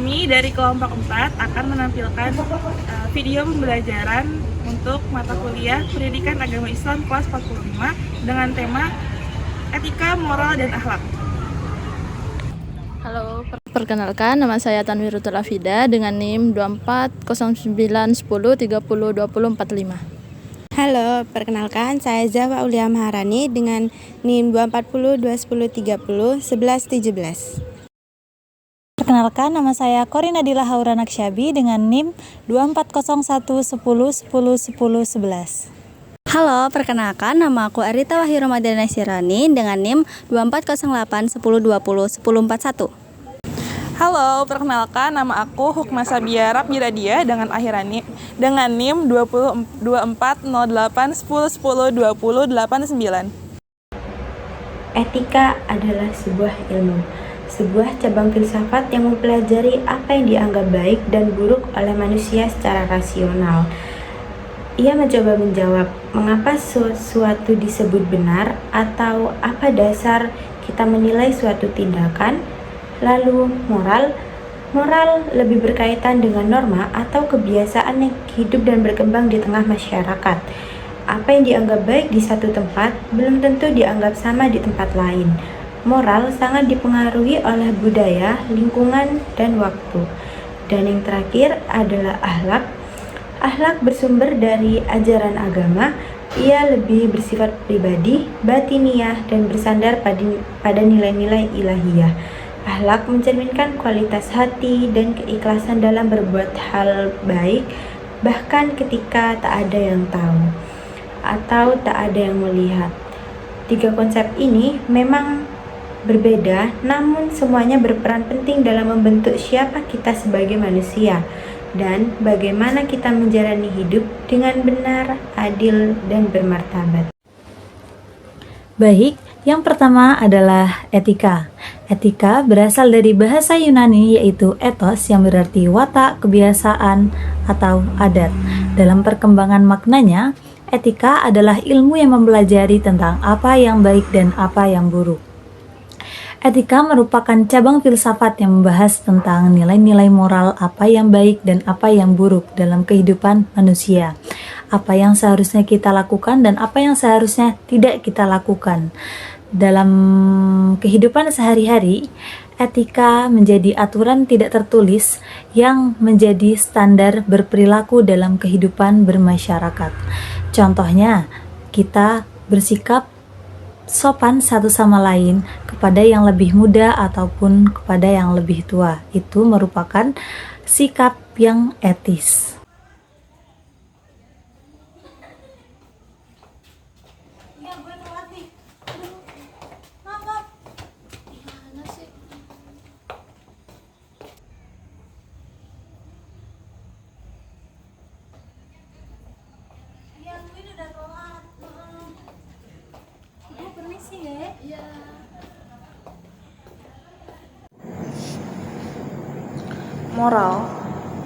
Kami dari kelompok 4 akan menampilkan video pembelajaran untuk mata kuliah Pendidikan Agama Islam kelas 45 dengan tema Etika, Moral, dan Akhlak. Halo, perkenalkan nama saya Tanwirutul Afida dengan NIM 240910302045. Halo, perkenalkan saya Zawa Aulia Maharani dengan NIM 24020301117. Perkenalkan, nama saya Korin Nadila Haura Naksyabi dengan NIM 240110101011. Halo, perkenalkan nama aku Arita Wahyu Ramadhana Sirani dengan NIM 240810201041. Halo, perkenalkan nama aku Hukma Sabiara Miradia dengan NIM 240810102089. Etika adalah sebuah ilmu, sebuah cabang filsafat yang mempelajari apa yang dianggap baik dan buruk oleh manusia secara rasional. Ia mencoba menjawab mengapa sesuatu disebut benar atau apa dasar kita menilai suatu tindakan. Lalu moral lebih berkaitan dengan norma atau kebiasaan yang hidup dan berkembang di tengah masyarakat. Apa yang dianggap baik di satu tempat belum tentu dianggap sama di tempat lain. Moral sangat dipengaruhi oleh budaya, lingkungan, dan waktu. Dan yang terakhir adalah akhlak. Akhlak bersumber dari ajaran agama. Ia lebih bersifat pribadi, batiniah, dan bersandar pada nilai-nilai ilahiyah. Akhlak mencerminkan kualitas hati dan keikhlasan dalam berbuat hal baik, bahkan ketika tak ada yang tahu atau tak ada yang melihat. Tiga konsep ini memang berbeda, namun semuanya berperan penting dalam membentuk siapa kita sebagai manusia dan bagaimana kita menjalani hidup dengan benar, adil, dan bermartabat. Baik, yang pertama adalah etika. Etika berasal dari bahasa Yunani yaitu ethos yang berarti watak, kebiasaan, atau adat. Dalam perkembangan maknanya, etika adalah ilmu yang mempelajari tentang apa yang baik dan apa yang buruk. Etika merupakan cabang filsafat yang membahas tentang nilai-nilai moral apa yang baik dan apa yang buruk dalam kehidupan manusia. Apa yang seharusnya kita lakukan dan apa yang seharusnya tidak kita lakukan. Dalam kehidupan sehari-hari, etika menjadi aturan tidak tertulis yang menjadi standar berperilaku dalam kehidupan bermasyarakat. Contohnya, kita bersikap sopan satu sama lain kepada yang lebih muda ataupun kepada yang lebih tua. Itu merupakan sikap yang etis.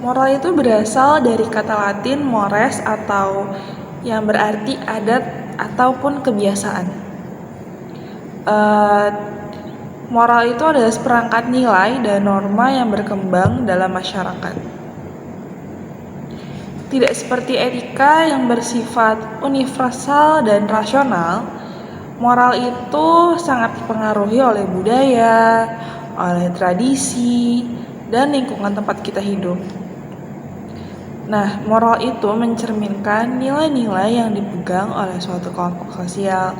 Moral itu berasal dari kata Latin mores atau yang berarti adat ataupun kebiasaan. Moral itu adalah seperangkat nilai dan norma yang berkembang dalam masyarakat. Tidak seperti etika yang bersifat universal dan rasional, moral itu sangat dipengaruhi oleh budaya, oleh tradisi, dan lingkungan tempat kita hidup. Nah, moral itu mencerminkan nilai-nilai yang dipegang oleh suatu kelompok sosial.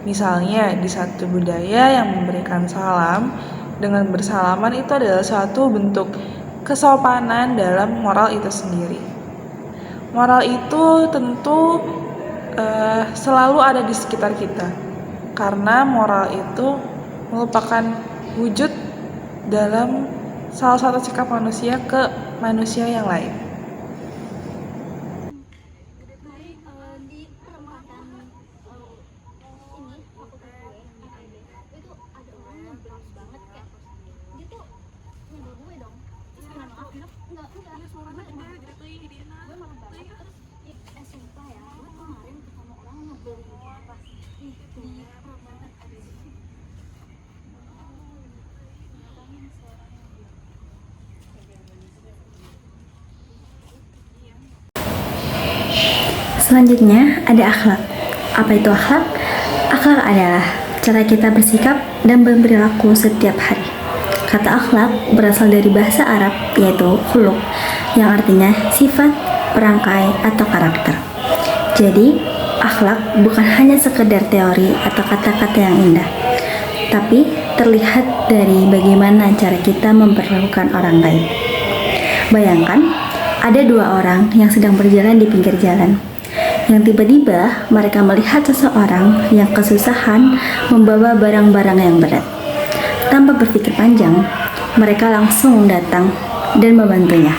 Misalnya, di satu budaya yang memberikan salam dengan bersalaman itu adalah suatu bentuk kesopanan dalam moral itu sendiri. Moral itu tentu selalu ada di sekitar kita, karena moral itu merupakan wujud dalam salah satu sikap manusia ke manusia yang lain. Selanjutnya ada akhlak. Apa itu akhlak? Akhlak adalah cara kita bersikap dan berperilaku setiap hari. Kata akhlak berasal dari bahasa Arab yaitu khuluq, yang artinya sifat, perangkai, atau karakter. Jadi, akhlak bukan hanya sekedar teori atau kata-kata yang indah, tapi terlihat dari bagaimana cara kita memperlakukan orang lain. Bayangkan, ada dua orang yang sedang berjalan di pinggir jalan. Yang tiba-tiba mereka melihat seseorang yang kesusahan membawa barang-barang yang berat. Tanpa berpikir panjang, mereka langsung datang dan membantunya,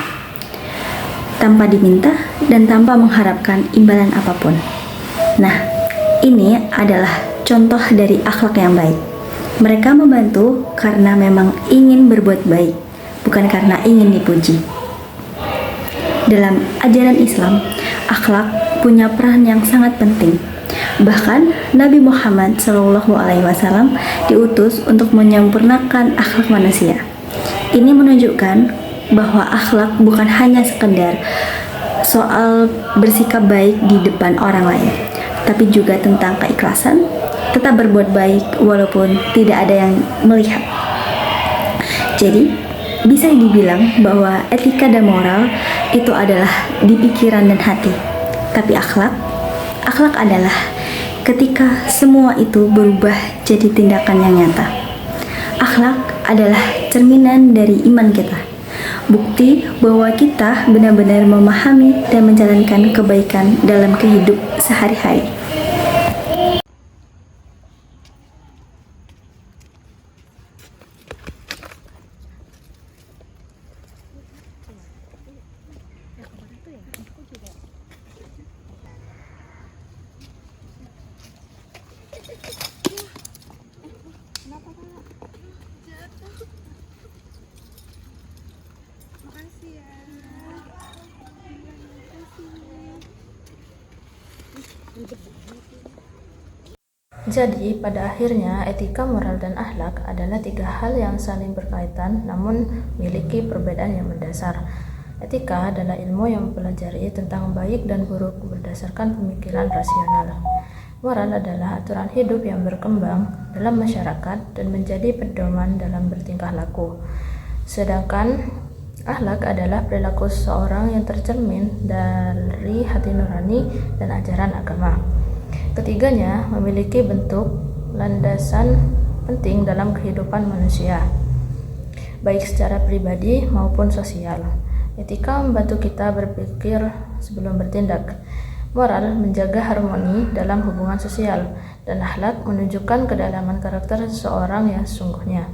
tanpa diminta dan tanpa mengharapkan imbalan apapun. Nah, ini adalah contoh dari akhlak yang baik. Mereka membantu karena memang ingin berbuat baik, bukan karena ingin dipuji. Dalam ajaran Islam, akhlak punya peran yang sangat penting. Bahkan Nabi Muhammad SAW diutus untuk menyempurnakan akhlak manusia. Ini menunjukkan bahwa akhlak bukan hanya sekedar soal bersikap baik di depan orang lain, tapi juga tentang keikhlasan, tetap berbuat baik walaupun tidak ada yang melihat. Jadi, bisa dibilang bahwa etika dan moral itu adalah di pikiran dan hati. Tapi akhlak adalah ketika semua itu berubah jadi tindakan yang nyata. Akhlak adalah cerminan dari iman kita. Bukti bahwa kita benar-benar memahami dan menjalankan kebaikan dalam kehidupan sehari-hari. Jadi, pada akhirnya etika, moral, dan akhlak adalah tiga hal yang saling berkaitan namun memiliki perbedaan yang mendasar. Etika adalah ilmu yang mempelajari tentang baik dan buruk berdasarkan pemikiran rasional. Moral adalah aturan hidup yang berkembang dalam masyarakat dan menjadi pedoman dalam bertingkah laku. Sedangkan akhlak adalah perilaku seseorang yang tercermin dari hati nurani dan ajaran agama. Ketiganya memiliki bentuk landasan penting dalam kehidupan manusia, baik secara pribadi maupun sosial. Etika membantu kita berpikir sebelum bertindak. Moral menjaga harmoni dalam hubungan sosial, dan akhlak menunjukkan kedalaman karakter seseorang yang sesungguhnya.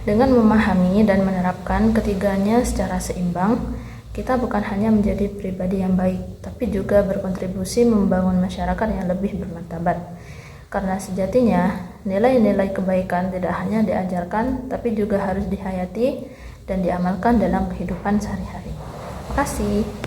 Dengan memahami dan menerapkan ketiganya secara seimbang, kita bukan hanya menjadi pribadi yang baik, tapi juga berkontribusi membangun masyarakat yang lebih bermartabat. Karena sejatinya, nilai-nilai kebaikan tidak hanya diajarkan, tapi juga harus dihayati dan diamalkan dalam kehidupan sehari-hari. Terima kasih.